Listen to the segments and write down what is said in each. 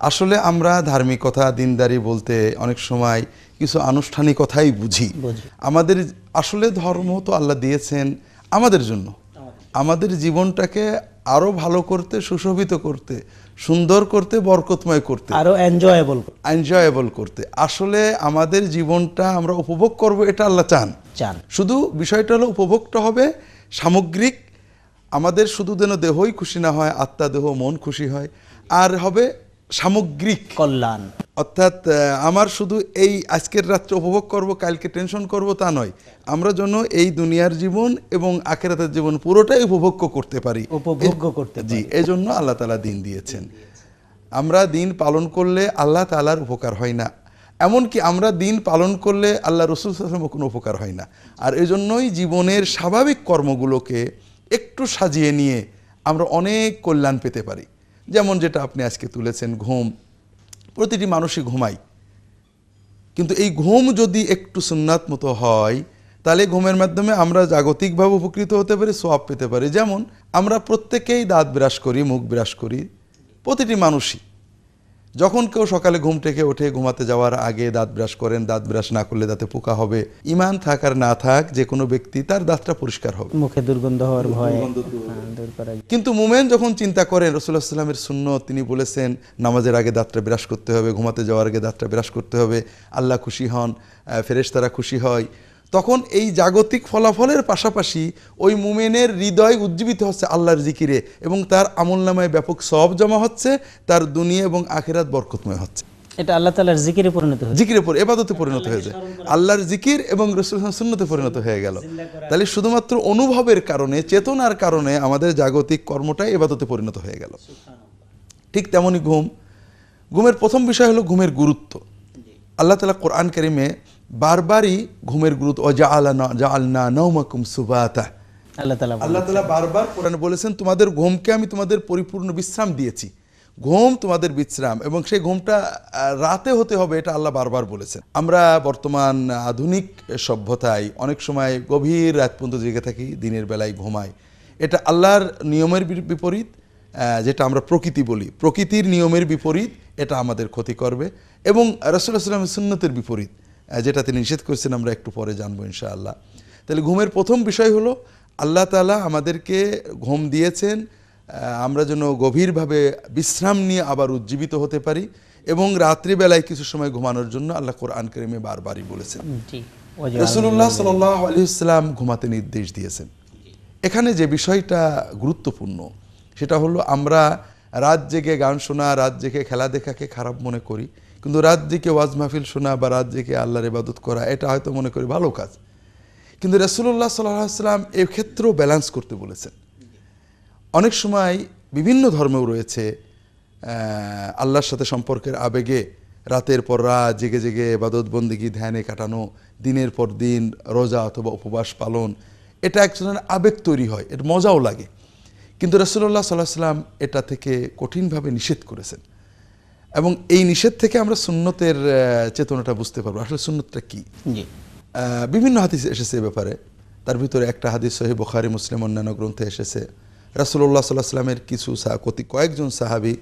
আসলে আমরা ধার্মিকতা দিনদারি বলতে অনেক সময় কিছু আনুষ্ঠানিকতাই বুঝি। আমাদের আসলে ধর্ম তো আল্লাহ দিয়েছেন আমাদের জন্য, আমাদের জীবনটাকে আরো ভালো করতে, সুশোভিত করতে, সুন্দর করতে, বরকতময় করতে, আরো এনজয়েবল করতে। আসলে আমাদের জীবনটা আমরা উপভোগ করব, এটা আল্লাহ চান। শুধু বিষয়টা হলো উপভোগটা হবে সামগ্রিক, আমাদের শুধু যেন দেহই খুশি না হয়, আত্মা, দেহ, মন খুশি হয়, আর হবে সামগ্রিক কল্যাণ। অর্থাৎ আমার শুধু এই আজকের রাত্রে উপভোগ করব, কালকে টেনশন করব, তা নয়। আমরা যেন এই দুনিয়ার জীবন এবং আখিরাতের জীবন পুরোটাই উপভোগ করতে পারি। জি, এই জন্য আল্লাহ তাআলা দিন দিয়েছেন। আমরা দিন পালন করলে আল্লাহ তাআলার উপকার হয় না, এমনকি আমরা দিন পালন করলে আল্লাহ রাসূল সাল্লাল্লাহু আলাইহি ওয়াসাল্লামের কোনো উপকার হয় না। আর এই জন্যই জীবনের স্বাভাবিক কর্মগুলোকে একটু সাজিয়ে নিয়ে আমরা অনেক কল্যাণ পেতে পারি। যেমন যেটা আপনি আজকে তুলেছেন, ঘুম। প্রতিটি মানুষই ঘুমায়, কিন্তু এই ঘুম যদি একটু সুন্নাত মতো হয়, তাহলে ঘুমের মাধ্যমে আমরা জাগতিকভাবে উপকৃত হতে পারি, সওয়াব পেতে পারি। যেমন আমরা প্রত্যেকেই দাঁত ব্রাশ করি, মুখ ব্রাশ করি, প্রতিটি মানুষই। যখন কেউ সকালে ঘুম থেকে ওঠে, ঘুমাতে যাওয়ার আগে দাঁত ব্রাশ করেন, দাঁত ব্রাশ না করলে দাঁতে পোকা হবে। ঈমান থাক আর না থাক, যে কোনো ব্যক্তি তার দাঁতটা পরিষ্কার হবে, মুখে দুর্গন্ধ হওয়ার ভয়। কিন্তু মুমিন যখন চিন্তা করেন, রাসূলুল্লাহ সাল্লাল্লাহু আলাইহি ওয়াসাল্লামের সুন্নত, তিনি বলেছেন নামাজের আগে দাঁতটা ব্রাশ করতে হবে, ঘুমাতে যাওয়ার আগে দাঁতটা ব্রাশ করতে হবে, আল্লাহ খুশি হন, ফেরেশতারা খুশি হয়। তখন এই জাগতিক ফলাফলের পাশাপাশি ওই মুমিনের হৃদয় উজ্জীবিত হচ্ছে আল্লাহর জিকিরে, এবং তার আমলনামায় ব্যাপক সওয়াব জমা হচ্ছে, তার দুনিয়া এবং আখিরাত বরকতময় হচ্ছে। এটা আল্লাহ তাআলার জিকিরে পরিণত হয়, জিকিরে পরে ইবাদতে পরিণত হয়ে যায়, আল্লাহর জিকির এবং রাসূলুল্লাহ সুন্নতে পরিণত হয়ে গেল। তাহলে শুধুমাত্র অনুভবের কারণে, চেতনার কারণে আমাদের জাগতিক কর্মটাই ইবাদতে পরিণত হয়ে গেল। ঠিক তেমনি ঘুমের প্রথম বিষয় হলো ঘুমের গুরুত্ব। আল্লাহ তাআলা কোরআন কারীমে বারবারই ঘুমের গুরুত্ব, জাআলনা নাওমাকুম সুবাতা, আল্লাহ তাআলা বারবার কোরআনে বলেছেন তোমাদের ঘুমকে আমি তোমাদের পরিপূর্ণ বিশ্রাম দিয়েছি। ঘুম তোমাদের বিশ্রাম, এবং সেই ঘুমটা রাতে হতে হবে, এটা আল্লাহ বারবার বলেছেন। আমরা বর্তমান আধুনিক সভ্যতায় অনেক সময় গভীর রাত পর্যন্ত জেগে থাকি, দিনের বেলায় ঘুমাই। এটা আল্লাহর নিয়মের বিপরীত, যেটা আমরা প্রকৃতি বলি, প্রকৃতির নিয়মের বিপরীত, এটা আমাদের ক্ষতি করবে। এবং রাসূলুল্লাহ সাল্লাল্লাহু আলাইহি ওয়াসাল্লামের সুন্নতের বিপরীত, যেটা তিনি নিষেধ করেছেন, আমরা একটু পরে জানবো ইনশাআল্লাহ। তাহলে ঘুমের প্রথম বিষয় হলো আল্লাহ তাআলা আমাদেরকে ঘুম দিয়েছেন আমরা যেন গভীরভাবে বিশ্রাম নিয়ে আবার উজ্জীবিত হতে পারি, এবং রাত্রিবেলায় কিছু সময় ঘুমানোর জন্য আল্লাহ কোরআন কারীমে বারবারই বলেছেন। রাসূলুল্লাহ সাল্লাল্লাহু আলাইহি ওয়াসাল্লাম ঘুমাতে নির্দেশ দিয়েছেন। এখানে যে বিষয়টা গুরুত্বপূর্ণ সেটা হলো, আমরা রাত জেগে গান শোনা, রাত জেগে খেলা দেখাকে খারাপ মনে করি, কিন্তু রাত জেগে ওয়াজ মাহফিল শোনা বা রাত জেগে আল্লাহর ইবাদত করা, এটা হয়তো মনে করি ভালো কাজ। কিন্তু রাসূলুল্লাহ সাল্লাল্লাহু আলাইহি ওয়াসাল্লাম এই ক্ষেত্রেও ব্যালেন্স করতে বলেছেন। অনেক সময় বিভিন্ন ধর্মেও রয়েছে আল্লাহর সাথে সম্পর্কের আবেগে রাতের পর রাত জেগে জেগে ইবাদত বন্দেগী ধ্যানে কাটানো, দিনের পর দিন রোজা অথবা উপবাস পালন, এটা এক ধরনের আবেগ তৈরি হয়, এর মজাও লাগে। কিন্তু রাসূলুল্লাহ সাল্লাল্লাহু আলাইহি ওয়াসাল্লাম এটা থেকে কঠিনভাবে নিষেধ করেছেন, এবং এই নিষেধ থেকে আমরা সুন্নতের চেতনাটা বুঝতে পারবো আসলে সুন্নতটা কি। বিভিন্ন হাদিস এসেছে এ ব্যাপারে, তার ভিতরে একটা হাদিস সহিহ বুখারী, মুসলিম, অন্যান্য গ্রন্থে এসেছে। রাসূলুল্লাহ সাল্লাল্লাহু আলাইহি ওয়াসাল্লামের কিছু কয়েকজন সাহাবী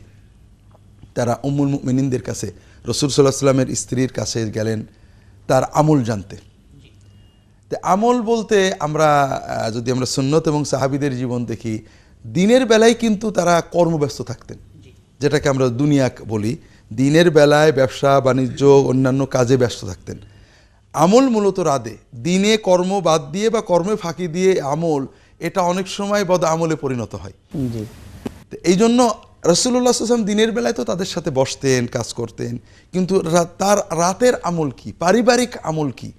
তারা উম্মুল মুমিনিনদের কাছে, রাসূল সাল্লাল্লাহু আলাইহি ওয়াসাল্লামের স্ত্রীর কাছে গেলেন তার আমল জানতে। তো আমল বলতে আমরা যদি আমরা সুন্নত এবং সাহাবীদের জীবন দেখি, দিনের বেলায় কিন্তু তারা কর্মব্যস্ত থাকতেন, যেটাকে আমরা দুনিয়া বলি। দিনের বেলায় ব্যবসা বাণিজ্য অন্যান্য কাজে ব্যস্ত থাকতেন। আমল মূলত রাতে, দিনে কর্ম বাদ দিয়ে বা কর্মে ফাঁকি দিয়ে আমল, এটা অনেক সময় বদ আমলে পরিণত হয়। এই জন্য রাসূলুল্লাহ সাল্লাল্লাহু আলাইহি ওয়াসাল্লাম দিনের বেলায় তো তাদের সাথে বসতেন, কাজ করতেন, কিন্তু তার রাতের আমল কি, পারিবারিক আমল কি,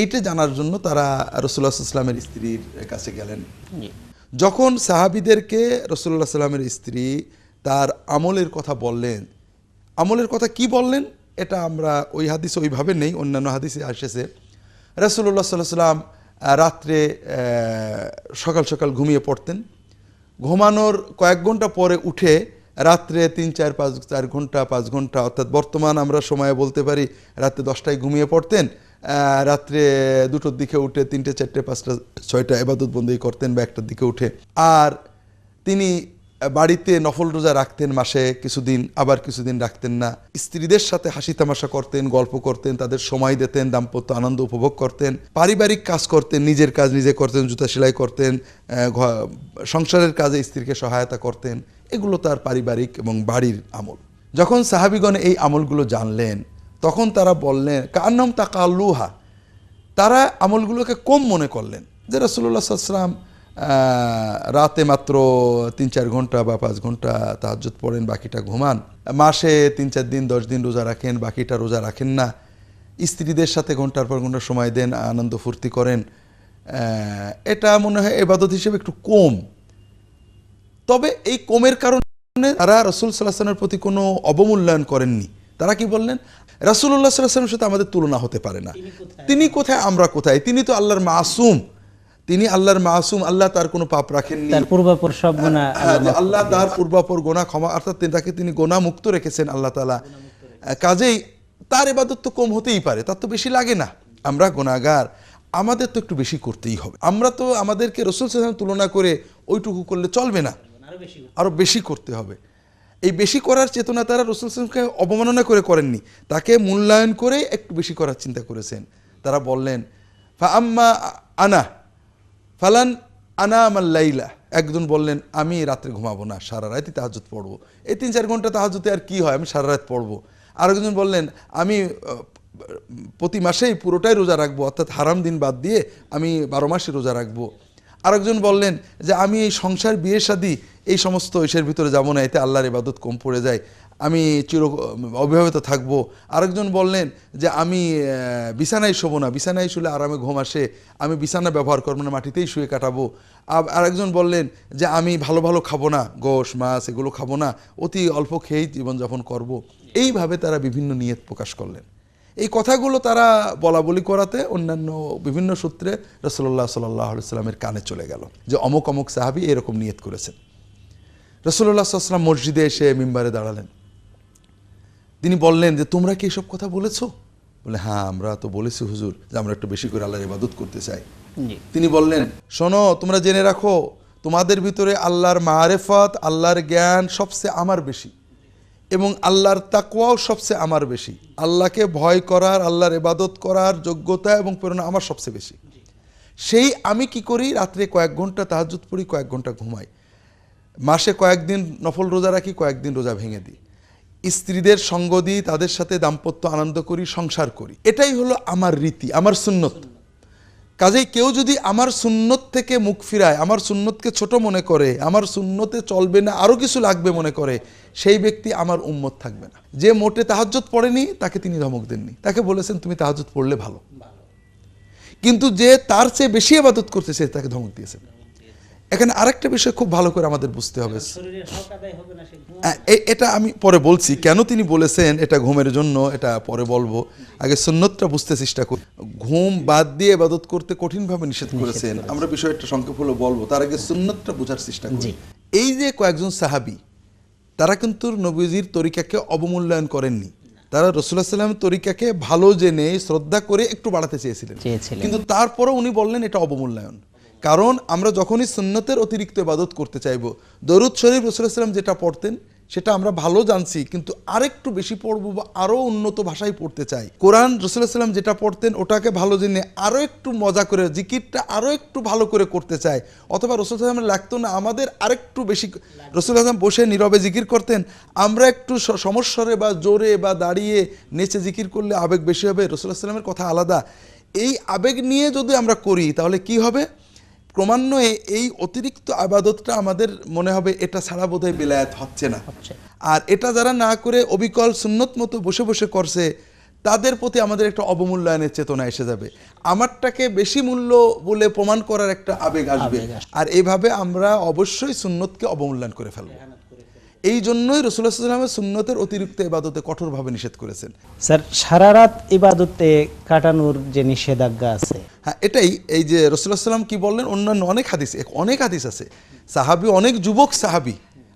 এইটা জানার জন্য তারা রাসূলুল্লাহ সাল্লাল্লাহু আলাইহি ওয়াসাল্লামের স্ত্রীর কাছে গেলেন। যখন সাহাবীদেরকে রাসূলুল্লাহ সাল্লাল্লাহু আলাইহি ওয়াসাল্লামের স্ত্রী তার আমলের কথা বললেন, আমলের কথা কি বললেন এটা আমরা ওই হাদিসে ওইভাবে নেই, অন্যান্য হাদিসে আসেছে রাসূলুল্লাহ সাল্লাল্লাহু আলাইহি ওয়াসাল্লাম রাত্রে সকাল সকাল ঘুমিয়ে পড়তেন, ঘুমানোর কয়েক ঘন্টা পরে উঠে রাত্রে 3-4 ঘন্টা 5 ঘন্টা, অর্থাৎ বর্তমান আমরা সময়ে বলতে পারি রাত্রে 10টায় ঘুমিয়ে পড়তেন, রাত্রে 2টোর দিকে উঠে 3টে 4টে 5টা 6টা ইবাদত বন্দেগী করতেন, বা 1টার দিকে উঠে। আর তিনি বাড়িতে নফল রোজা রাখতেন মাসে কিছুদিন, আবার কিছুদিন রাখতেন না। স্ত্রীদের সাথে হাসি তামাশা করতেন, গল্প করতেন, তাদের সময় দিতেন, দাম্পত্য আনন্দ উপভোগ করতেন, পারিবারিক কাজ করতেন, নিজের কাজ নিজে করতেন, জুতা সেলাই করতেন, সংসারের কাজে স্ত্রীকে সহায়তা করতেন। এগুলো তার পারিবারিক এবং বাড়ির আমল। যখন সাহাবিগণ এই আমলগুলো জানলেন তখন তারা বললেন কান্নাম তাকাল্লুহা, তারা আমলগুলোকে কম মনে করলেন যে রাসূলুল্লাহ সাল্লাল্লাহু আলাইহি ওয়াসাল্লাম রাতে মাত্র 3-4 ঘন্টা বা 5 ঘন্টা তাহাজ্জুদ পড়েন, বাকিটা ঘুমান, মাসে 3-4 দিন 10 দিন রোজা রাখেন, বাকিটা রোজা রাখেন না, স্ত্রীদের সাথে ঘন্টার পর ঘন্টা সময় দেন, আনন্দ ফুর্তি করেন, এটা মনে হয় ইবাদত হিসেবে একটু কম। তবে এই কমের কারণে তারা রাসূল সাল্লাল্লাহু আলাইহি ওয়াসাল্লামের প্রতি কোনো অবমূল্যায়ন করেননি। তারা কি বললেন, রাসূলুল্লাহ সাল্লাল্লাহু আলাইহি ওয়াসাল্লামের সাথে আমাদের তুলনা হতে পারে না, তিনি কোথায় আমরা কোথায়, তিনি তো আল্লাহর মাসুম, তিনি আল্লাহর মাসুম, আল্লাহ তার কোনো পাপ রাখেননি, তার পূর্বাপর সব গুনাহ আল্লাহ তার পূর্বাপর গোনা ক্ষমা, অর্থাৎ তাকে তিনি গোনা মুক্ত রেখেছেন আল্লাহ তাআলা। কাজেই তার ইবাদত তো কম হতেই পারে, তার তো বেশি লাগে না। আমরা গুনাহগার, আমাদের তো একটু বেশি করতেই হবে। আমরা তো আমাদেরকে রাসূল সাল্লাল্লাহু আলাইহি ওয়াসাল্লাম তুলনা করে ওইটুকু করলে চলবে না, আরো বেশি করতে হবে। এই বেশি করার চেতনা তারা রাসূল সাল্লাল্লাহু আলাইহি ওয়াসাল্লামকে অবমাননা করে করেননি, তাকে মূল্যায়ন করে একটু বেশি করার চিন্তা করেছেন। তারা বললেন ফা আম্মা আনা ফালান আনামাল লাইলা, একজন বললেন আমি রাত্রে ঘুমাবো না, সারা রাতই তাহাজ্জুদ পড়বো, এই 3-4 ঘন্টা তাহাজ্জুদে আর কি হয়, আমি সারা রাত পড়বো। আরেকজন বললেন আমি প্রতি মাসেই পুরোটাই রোজা রাখবো, অর্থাৎ হারাম দিন বাদ দিয়ে আমি 12 মাসই রোজা রাখবো। আরেকজন বললেন যে আমি এই সংসার বিয়ে শাদী এই সমস্ত ইসের ভিতরে যাবো না, এতে আল্লাহর ইবাদত কম পড়ে যায়, আমি অবিবাহিত থাকবো। আরেকজন বললেন যে আমি বিছানায় শোবো না, বিছানায় শুলে আরামে ঘুম আসে, আমি বিছানা ব্যবহার করবো না, মাটিতেই শুয়ে কাটাবো। আরেকজন বললেন যে আমি ভালো ভালো খাবো না, গোশ মাছ এগুলো খাবো না, অতি অল্প খেয়েই জীবনযাপন করব। এইভাবে তারা বিভিন্ন নিয়ত প্রকাশ করলেন। এই কথাগুলো তারা বলা বলি করাতে অন্যান্য বিভিন্ন সূত্রে রাসূলুল্লাহ সাল্লাল্লাহু আলাইহি ওয়াসাল্লামের কানে চলে গেল যে অমুক অমুক সাহাবী এরকম নিয়ত করেছেন। রাসূলুল্লাহ সাল্লাল্লাহু আলাইহি ওয়াসাল্লাম মসজিদে এসে মিম্বারে দাঁড়ালেন। তিনি বললেন যে তোমরা কি এসব কথা বলেছো? বলে হ্যাঁ আমরা তো বলেছি হুজুর যে আমরা একটু বেশি করে আল্লাহর ইবাদত করতে চাই। তিনি বললেন শোনো, তোমরা জেনে রাখো তোমাদের ভিতরে আল্লাহর মারেফত, আল্লাহর জ্ঞান সবচেয়ে আমার বেশি এবং আল্লাহর তাকওয়াও সবচেয়ে আমার বেশি। আল্লাহকে ভয় করার, আল্লাহর ইবাদত করার যোগ্যতা এবং প্রেরণা আমার সবচেয়ে বেশি। সেই আমি কি করি, রাত্রে কয়েক ঘন্টা তাহাজ্জুদ পড়ি, কয়েক ঘন্টা ঘুমাই, মাসে কয়েকদিন নফল রোজা রাখি, কয়েকদিন রোজা ভেঙে দিই, স্ত্রীদের সঙ্গ দিই, তাদের সাথে দাম্পত্য আনন্দ করি, সংসার করি। এটাই হলো আমার রীতি, আমার সুন্নত। কাজেই কেউ যদি আমার সুন্নত থেকে মুখ ফিরায়, আমার সুন্নতকে ছোট মনে করে, আমার সুন্নতে চলবে না আরও কিছু লাগবে মনে করে, সেই ব্যক্তি আমার উম্মত থাকবে না। যে মোটে তাহাজ্জুদ পড়েনি তাকে তিনি ধমক দেননি, তাকে বলেছেন তুমি তাহাজ্জুদ পড়লে ভালো, কিন্তু যে তার চেয়ে বেশি ইবাদত করতেছে তাকে ধমক দিয়েছেন। এখানে আরেকটা বিষয় খুব ভালো করে আমাদের বুঝতে হবে, এটা আমি পরে বলছি কেন তিনি বলেছেন এটা ঘুমের জন্য, এটা পরে বলবো, আগে সুন্নতটা বুঝতে চেষ্টা করি। ঘুম বাদ দিয়ে ইবাদত করতে কঠিনভাবে নিষেধ করেছেন, আমরা বিষয়টা সংক্ষেপ হলো বলবো, তার আগে সুন্নতটা বোঝার চেষ্টা করি। এই যে কয়েকজন সাহাবী তারা কিন্তু নবীজির তরিকাকে অবমূল্যায়ন করেননি, তারা রাসূলুল্লাহ সাল্লাল্লাহু আলাইহি ওয়াসাল্লামের তরিকাকে ভালো জেনে শ্রদ্ধা করে একটু বাড়াতে চেয়েছিলেন, কিন্তু তারপরেও উনি বললেন এটা অবমূল্যায়ন। কারণ আমরা যখনই সুন্নতের অতিরিক্ত ইবাদত করতে চাইব, দরুদ শরীফ রাসূলুল্লাহ সাল্লাল্লাহু আলাইহি ওয়াসাল্লাম যেটা পড়তেন সেটা আমরা ভালো জানছি, কিন্তু আরেকটু বেশি পড়বো বা আরও উন্নত ভাষায় পড়তে চাই। কোরআন রাসূলুল্লাহ সাল্লাল্লাহু আলাইহি ওয়াসাল্লাম যেটা পড়তেন ওটাকে ভালো জেনে আরও একটু মজা করে জিকিরটা আরও একটু ভালো করে করতে চাই, অথবা রাসূলুল্লাহ সাল্লাল্লাহু আলাইহি ওয়াসাল্লাম লাগতো না আমাদের আরেকটু বেশি, রাসূলুল্লাহ সাল্লাল্লাহু আলাইহি ওয়াসাল্লাম বসে নীরবে জিকির করতেন, আমরা একটু সমস্বরে বা জোরে বা দাঁড়িয়ে নেচে জিকির করলে আবেগ বেশি হবে, রাসূলুল্লাহ সাল্লাল্লাহু আলাইহি ওয়াসাল্লামের কথা আলাদা। এই আবেগ নিয়ে যদি আমরা করি তাহলে কি হবে, ক্রমান্বয়ে এই অতিরিক্ত আবাদতটা আমাদের মনে হবে এটা ছাড়া বোধহয় বেলায়েত হচ্ছে না। আর এটা যারা না করে অবিকল সুন্নত মতো বসে বসে করছে তাদের প্রতি আমাদের একটা অবমূল্যায়নের চেতনা এসে যাবে, আমারটাকে বেশি মূল্য বলে প্রমাণ করার একটা আবেগ আসবে, আর এইভাবে আমরা অবশ্যই সুন্নতকে অবমূল্যায়ন করে ফেলবো। এই জন্যই রাসূলুল্লাহ সাল্লাল্লাহু আলাইহি ওয়াসাল্লাম সুন্নতের অতিরিক্ত ইবাদতে কঠোরভাবে নিষেধ করেছেন। স্যার সারা রাত ইবাদতে কাটানোর যে নিষেধাজ্ঞা আছে, হ্যাঁ এটাই, এই যে রাসূলুল্লাহ সাল্লাল্লাহু আলাইহি ওয়াসাল্লাম কি বললেন, অন্যান্য অনেক হাদিস আছে, সাহাবী অনেক যুবক সাহাবী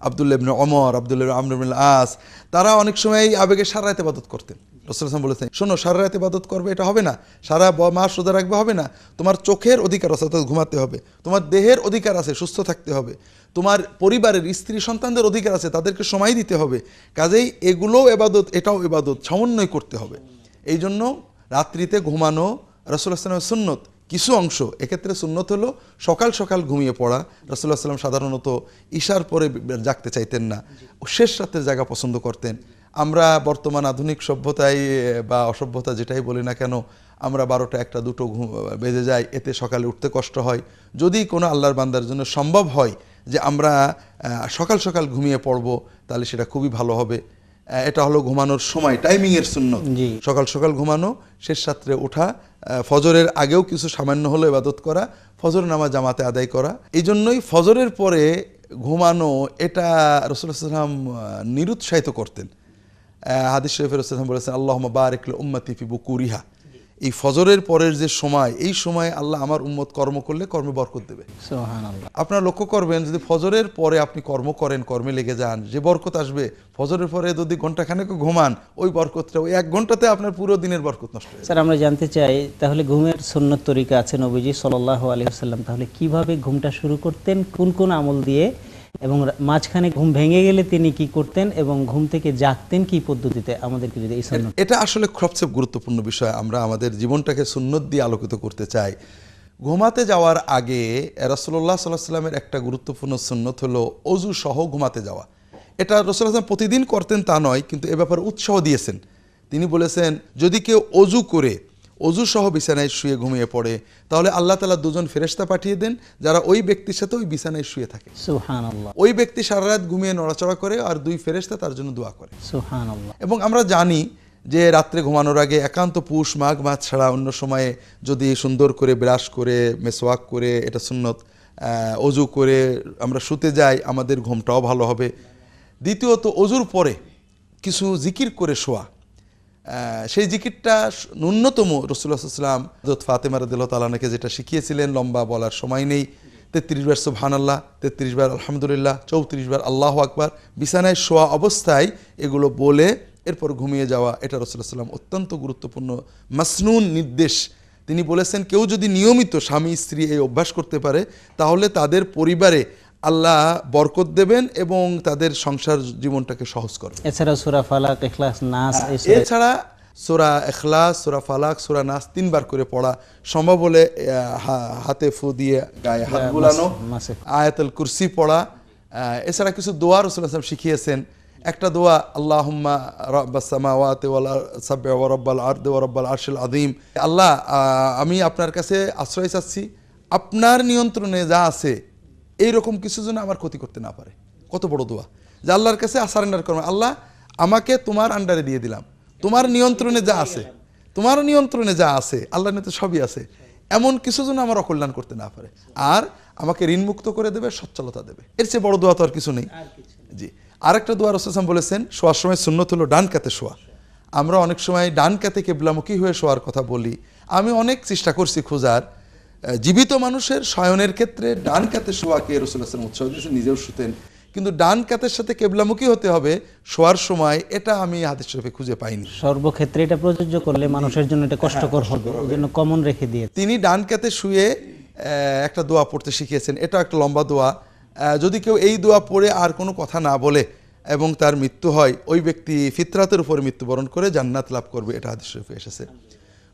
আব্দুল্লাহ ইবনে ওমর, আব্দুল্লাহ ইবনে আমর ইবনে আস, তারা অনেক সময় এই আবেগে সারা রাত ইবাদত করতেন। রাসূলুল্লাহ সাল্লাল্লাহু আলাইহি ওয়াসাল্লাম বলেছেন, শোনো, সারা রাত ইবাদত করবে এটা হবে না, সারা মাস রোজা রাখবে হবে না, তোমার চোখের অধিকার আছে, অর্থাৎ ঘুমাতে হবে, তোমার দেহের অধিকার আছে, সুস্থ থাকতে হবে, তোমার পরিবারের স্ত্রী সন্তানদের অধিকার আছে, তাদেরকে সময় দিতে হবে, কাজেই এগুলোও ইবাদত, এটাও ইবাদত, সমন্বয় করতে হবে। এই জন্য রাত্রিতে ঘুমানো রাসূলুল্লাহ সাল্লাল্লাহু আলাইহি ওয়াসাল্লামের সুন্নত। কিছু অংশ, এক্ষেত্রে সুন্নত হলো সকাল সকাল ঘুমিয়ে পড়া। রাসূলুল্লাহ সাল্লাল্লাহু আলাইহি ওয়াসাল্লাম সাধারণত ঈশার পরে জাগতে চাইতেন না, শেষ রাতের জায়গা পছন্দ করতেন। আমরা বর্তমান আধুনিক সভ্যতায় বা অসভ্যতা যেটাই বলি না কেন, আমরা 12টা 1টা 2টো বেজে যায়, এতে সকালে উঠতে কষ্ট হয়। যদি কোনো আল্লাহর বান্দার জন্য সম্ভব হয় যে আমরা সকাল সকাল ঘুমিয়ে পড়ব, তাহলে সেটা খুবই ভালো হবে। এটা হলো ঘুমানোর সময়, টাইমিংয়ের সুন্নত। সকাল সকাল ঘুমানো, শেষ রাত্রে ওঠা, ফজরের আগেও কিছু সামান্য হলো ইবাদত করা, ফজর নামাজ জামাতে আদায় করা। এই জন্যই ফজরের পরে ঘুমানো এটা রাসূলুল্লাহ সাল্লাল্লাহু আলাইহি ওয়াসাল্লাম নিরুৎসাহিত করতেন। হাদিস শরীফে রাসূলুল্লাহ সাল্লাল্লাহু আলাইহি ওয়াসাল্লাম বলেছেন, আল্লাহুম্মা বারিক লি উম্মতি ফি বুকুরিহা। এই ফজরের পরের যে সময়, এই সময় আল্লাহ আমার উম্মত কর্ম করলে কর্মে বরকত দেবে। সুবহানাল্লাহ। আপনারা লক্ষ্য করবেন, যদি ফজরের পরে আপনি কর্ম করেন, কর্মে লেগে যান, যে বরকত আসবে, ফজরের পরে যদি ঘন্টাখানেক ঘুমান, ওই বরকতটা ওই 1 ঘন্টাতে আপনার পুরো দিনের বরকত নষ্ট হয়ে যায়। স্যার, আমরা জানতে চাই তাহলে ঘুমের সুন্নত তরিকা আছে নবীজি সাল্লাল্লাহু আলাইহি ওয়াসাল্লাম তাহলে কিভাবে ঘুমটা শুরু করতেন, কোন কোন আমল দিয়ে, এবং মাঝখানে ঘুম ভেঙে গেলে তিনি কি করতেন, এবং ঘুম থেকে জাগতেন কি পদ্ধতিতে, আমাদেরকে যদি এই সুন্নত। এটা আসলে সবচেয়ে গুরুত্বপূর্ণ বিষয়। আমরা আমাদের জীবনটাকে সুন্নত দিয়ে আলোকিত করতে চাই। ঘুমাতে যাওয়ার আগে রাসূলুল্লাহ সাল্লাল্লাহু আলাইহি ওয়াসাল্লামের একটা গুরুত্বপূর্ণ সুন্নত হলো অজু সহ ঘুমাতে যাওয়া। এটা রাসূলুল্লাহ সাল্লাল্লাহু আলাইহি ওয়াসাল্লাম প্রতিদিন করতেন তা নয়, কিন্তু এ ব্যাপারে উৎসাহ দিয়েছেন। তিনি বলেছেন, যদি কেউ অজু করে অজু সহ বিছানায় শুয়ে ঘুমিয়ে পড়ে, তাহলে আল্লাহ তাআলা 2 জন ফেরেশতা পাঠিয়ে দেন, যারা ওই ব্যক্তির সাথে ওই বিছানায় শুয়ে থাকে। সুবহানাল্লাহ। ওই ব্যক্তি সারা রাত ঘুমিয়ে নড়াচড়া করে, আর 2 ফেরেশতা তার জন্য দোয়া করে। সুবহানাল্লাহ। এবং আমরা জানি যে রাত্রে ঘুমানোর আগে একান্ত পুষ মাঘ মাস ছাড়া অন্য সময়ে যদি সুন্দর করে ব্রাশ করে, মেসওয়াক করে, এটা সুন্নত, অজু করে আমরা শুতে যাই, আমাদের ঘুমটাও ভালো হবে। দ্বিতীয়ত, অজুর পরে কিছু জিকির করে শোয়া। সেই জিকিরটা ন্যূনতম রাসূলুল্লাহ সাল্লাল্লাহু আলাইহি ওয়াসাল্লাম হযরত ফাতেমা রাদিয়াল্লাহু তাআলা আনহাকে যেটা শিখিয়েছিলেন, লম্বা বলার সময় নেই, 33 বার সুবহানাল্লাহ, 33 বার আলহামদুলিল্লাহ, 34 বার আল্লাহু আকবার, বিছানায় শোয়া অবস্থায় এগুলো বলে এরপর ঘুমিয়ে যাওয়া। এটা রাসূলুল্লাহ সাল্লাল্লাহু আলাইহি ওয়াসাল্লাম অত্যন্ত গুরুত্বপূর্ণ মাসনুন নির্দেশ। তিনি বলেছেন, কেউ যদি নিয়মিত স্বামী স্ত্রী এই অভ্যাস করতে পারে, তাহলে তাদের পরিবারে আল্লাহ বরকত দেবেন এবং তাদের সংসার জীবনটাকে সহজ করবেন। এছাড়া সূরা ফালাক, ইখলাস, নাস, এছাড়া সূরা ইখলাস, সূরা ফালাক, সূরা নাস 3 বার করে পড়া, সম্ভব হলে হাতে ফু দিয়ে গায়ে হাত বুলানো, আয়াতুল কুরসি পড়া। এছাড়া কিছু দোয়া রাসূলুল্লাহ সাল্লাল্লাহু আলাইহি ওয়াসাল্লাম শিখিয়েছেন। একটা দোয়া, আল্লাহুম্মা রাব্বাস সামাওয়াতি ওয়াল সাব'i ওয়া রাব্বাল আরদি ওয়া রাব্বাল আরশিল আযীম। আল্লাহ, আমি আপনার কাছে আশ্রয় চাচ্ছি, আপনার নিয়ন্ত্রণে যা আছে এইরকম কিছু যেন আমার ক্ষতি করতে না পারে। কত বড় দোয়া, যে আল্লাহর কাছে সারেন্ডার করবেন, আল্লাহ আমাকে তোমার আন্ডারে দিয়ে দিলাম, তোমার নিয়ন্ত্রণে যা আছে, তোমার নিয়ন্ত্রণে যা আছে, আল্লাহর নিয়ন্ত্রণে সবই আছে, এমন কিছু যেন আমার অকল্যাণ করতে না পারে, আর আমাকে ঋণমুক্ত করে দেবে, সচ্ছলতা দেবে। এর চেয়ে বড় দোয়া তো আর কিছু নেই। জি, আরেকটা দোয়া রাসূলুল্লাহ সাল্লাল্লাহু আলাইহি ওয়াসাল্লাম বলেছেন, শোয়ার সময় সুন্নত হলো ডান কাতে শোয়া। আমরা অনেক সময় ডান কাতে কিবলামুখী হয়ে শোয়ার কথা বলি। আমি অনেক চেষ্টা করছি খোঁজার, জীবিত মানুষের শয়নের ক্ষেত্রে ডান কাতে শোয়াকে রাসূলুল্লাহ সাল্লাল্লাহু আলাইহি ওয়াসাল্লাম উৎসাহ দিয়েছেন, নিজেও শুতেন, কিন্তু ডান কাতের সাথে কিবলামুখী হতে হবে শোয়ার সময়, এটা আমি হাদিস শরীফে খুঁজে পাইনি। সর্বক্ষেত্রে এটা প্রযোজ্য করলে মানুষের জন্য এটা কষ্টকর হবে, এজন্য কমন রেখে দিয়ে তিনি ডান কাতে শুয়ে একটা দোয়া পড়তে শিখিয়েছেন। এটা একটা লম্বা দোয়া। যদি কেউ এই দোয়া পড়ে আর কোনো কথা না বলে এবং তার মৃত্যু হয়, ওই ব্যক্তি ফিতরাতের উপরে মৃত্যুবরণ করে জান্নাত লাভ করবে, এটা হাদিস শরীফে এসেছে।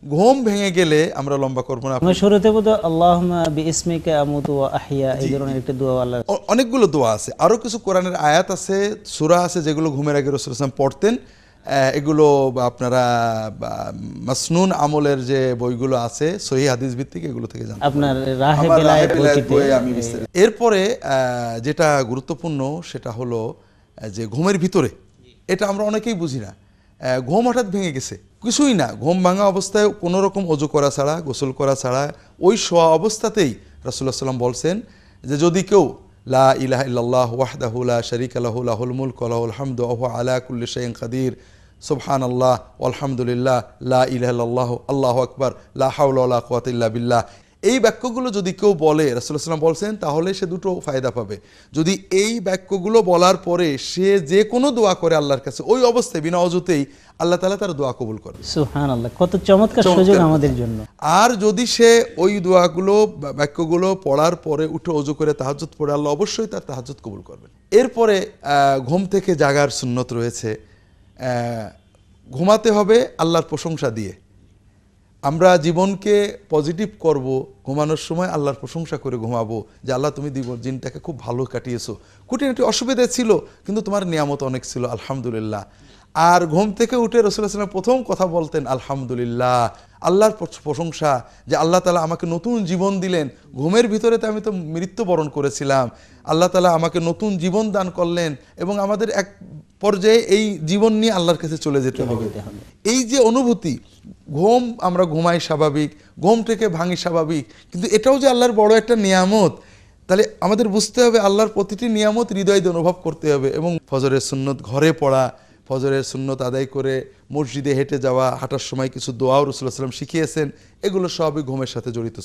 ঘুম ভেঙে গেলে, আমরা লম্বা করব না, আমরা শুরুতে বলতে আল্লাহুম্মা বিইসমিকা আমুতু ওয়া আহইয়া, এই ধরনের একটা দোয়া আল্লাহ। অনেকগুলো দোয়া আছে, আরো কিছু কোরআনের আয়াত আছে, সূরা আছে, যেগুলো ঘুমের আগে রাসূলুল্লাহ সাল্লাল্লাহু আলাইহি ওয়াসাল্লাম পড়তেন। এগুলো আপনারা মাসনুন আমলের যে বইগুলো আছে সহিহ হাদিস ভিত্তিক, এগুলো থেকে জানতে আপনার রাহে বেলায়েত বইতে আমি বিস্তারিত। এরপরে যেটা গুরুত্বপূর্ণ সেটা হলো যে ঘুমের ভিতরে, এটা আমরা অনেকেই বুঝি না, ঘুম হঠাৎ ভেঙে গেছে, কিছুই না, ঘুম ভাঙা অবস্থায় কোনো রকম ওযু করা ছাড়া, গোসল করা ছাড়া, ওই শোয়া অবস্থাতেই রাসূলুল্লাহ সাল্লাল্লাহু আলাইহি ওয়াসাল্লাম বলছেন যে যদি কেউ লা ইলাহা ইল্লাল্লাহ ওয়াহদাহু লা শারীকা লাহু লাহুল মুলকু ওয়া লাহুল হামদু ওয়া হুয়া আলা কুল্লি শাইইন কাদির, সুবহানাল্লাহ ওয়ালহামদুলিল্লাহ লা ইলাহা ইল্লাল্লাহু আল্লাহু আকবার লা হাওলা ওয়া লা কুওয়াতা ইল্লা বিল্লাহ, এই বাক্যগুলো যদি কেউ বলে, রাসূলুল্লাহ সাল্লাল্লাহু আলাইহি ওয়াসাল্লাম বলছেন, তাহলে সে দুটো ফায়দা পাবে। যদি এই বাক্যগুলো বলার পরে সে যে কোনো দোয়া করে আল্লাহর কাছে, ওই অবস্থায় বিনা অজুতেই আল্লাহ তাআলা তার দোয়া কবুল করে। সুবহানাল্লাহ, কত চমৎকার সুযোগ আমাদের জন্য। আর যদি সে ওই দোয়াগুলো বাক্যগুলো পড়ার পরে উঠে ওযু করে তাহাজ্জুদ পড়ে, আল্লাহ অবশ্যই তার তাহাজ্জুদ কবুল করবেন। এরপরে ঘুম থেকে জাগার সুন্নত রয়েছে। ঘুমাতে হবে আল্লাহর প্রশংসা দিয়ে। আমরা জীবনকে পজিটিভ করব, ঘুমানোর সময় আল্লাহর প্রশংসা করে ঘুমাবো, যে আল্লাহ তুমি দিনটাকে খুব ভালো কাটিয়েছো, খুঁটিনাটি অসুবিধা ছিল কিন্তু তোমার নিয়ামত অনেক ছিল, আলহামদুলিল্লাহ। আর ঘুম থেকে উঠে রাসূলুল্লাহ সাল্লাল্লাহু আলাইহি ওয়াসাল্লাম প্রথম কথা বলতেন আলহামদুলিল্লাহ, আল্লাহর প্রশংসা, যে আল্লাহ তাআলা আমাকে নতুন জীবন দিলেন। ঘুমের ভিতরে তো আমি তো মৃত্যুবরণ করেছিলাম, আল্লাহ তাআলা আমাকে নতুন জীবন দান করলেন, এবং আমাদের এক পর্যায়ে এই জীবন নিয়ে আল্লাহর কাছে চলে যেতে হবে। এই যে অনুভূতি, ঘুম আমরা ঘুমাই স্বাভাবিক, ঘুম থেকে ভাঙি স্বাভাবিক, কিন্তু এটাও যে আল্লাহর বড় একটা নিয়ামত, তাহলে আমাদের বুঝতে হবে আল্লাহর প্রতিটি নিয়ামত হৃদয় দিয়ে অনুভব করতে হবে। এবং ফজরের সুন্নত ঘরে পড়া, ফজরের সুন্নত আদায় করে মসজিদে হেঁটে যাওয়া, হাঁটার সময় কিছু দোয়াও রাসূলুল্লাহ সাল্লাল্লাহু আলাইহি ওয়াসাল্লাম শিখিয়েছেন, এগুলো সবই ঘুমের সাথে জড়িত।